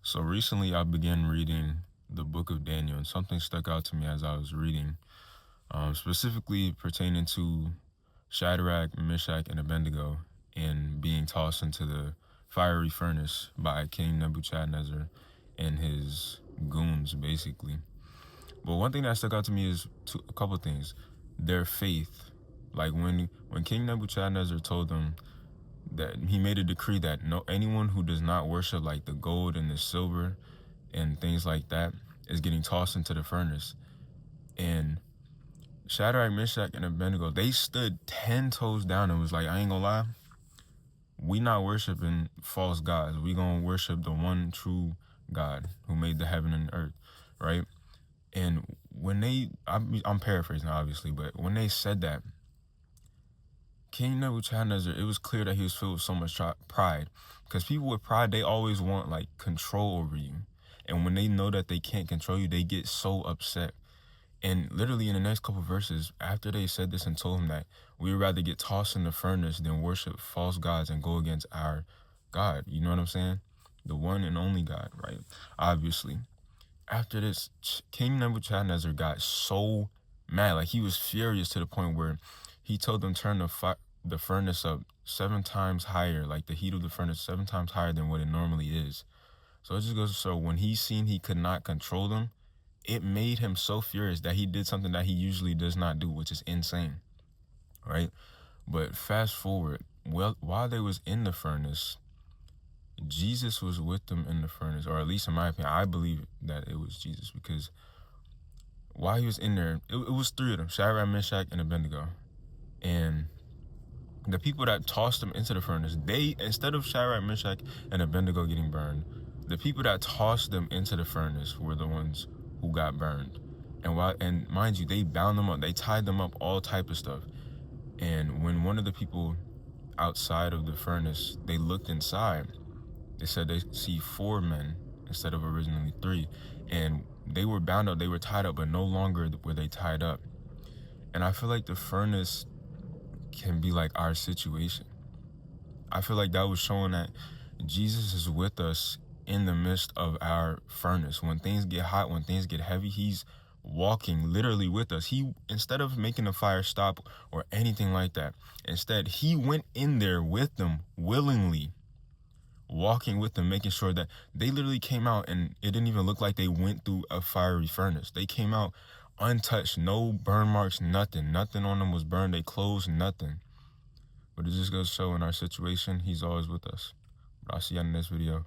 So recently I began reading the book of Daniel, and something stuck out to me as I was reading, specifically pertaining to Shadrach, Meshach, and Abednego and being tossed into the fiery furnace by King Nebuchadnezzar and his goons, basically. But one thing that stuck out to me is a couple things. Their faith. Like when King Nebuchadnezzar told them that he made a decree that no anyone who does not worship like the gold and the silver and things like that is getting tossed into the furnace. And Shadrach, Meshach, and Abednego, they stood 10 toes down and was like, I ain't gonna lie, we not worshiping false gods. We gonna worship the one true God who made the heaven and earth, right? And when I'm paraphrasing obviously, but when they said that, King Nebuchadnezzar, it was clear that he was filled with so much pride, because people with pride, they always want like control over you. And when they know that they can't control you, they get so upset. And literally in the next couple verses, after they said this and told him that we would rather get tossed in the furnace than worship false gods and go against our God, you know what I'm saying? The one and only God, right? Obviously. After this, King Nebuchadnezzar got so mad, like he was furious to the point where he told them turn the furnace up 7 times higher, like the heat of the furnace 7 times higher than what it normally is. So it just goes to show when he seen he could not control them, it made him so furious that he did something that he usually does not do, which is insane, right? But fast forward, well, while they was in the furnace, Jesus was with them in the furnace, or at least in my opinion, I believe that it was Jesus, because while he was in there, it was 3 of them, Shadrach, Meshach, and Abednego. And the people that tossed them into the furnace, they, instead of Shadrach, Meshach, and Abednego getting burned, the people that tossed them into the furnace were the ones who got burned. And mind you, they bound them up, they tied them up, all type of stuff. And when one of the people outside of the furnace, they looked inside, they said they see 4 men instead of originally 3. And they were bound up, they were tied up, but no longer were they tied up. And I feel like the furnace can be like our situation. I feel like that was showing that Jesus is with us in the midst of our furnace. When things get hot, when things get heavy, he's walking literally with us. He, instead of making the fire stop or anything like that, instead he went in there with them willingly, walking with them, making sure that they literally came out and it didn't even look like they went through a fiery furnace. They came out untouched, no burn marks, nothing on them was burned, they clothes, nothing. But it just goes to show in our situation, he's always with us. But I'll see you in the next video.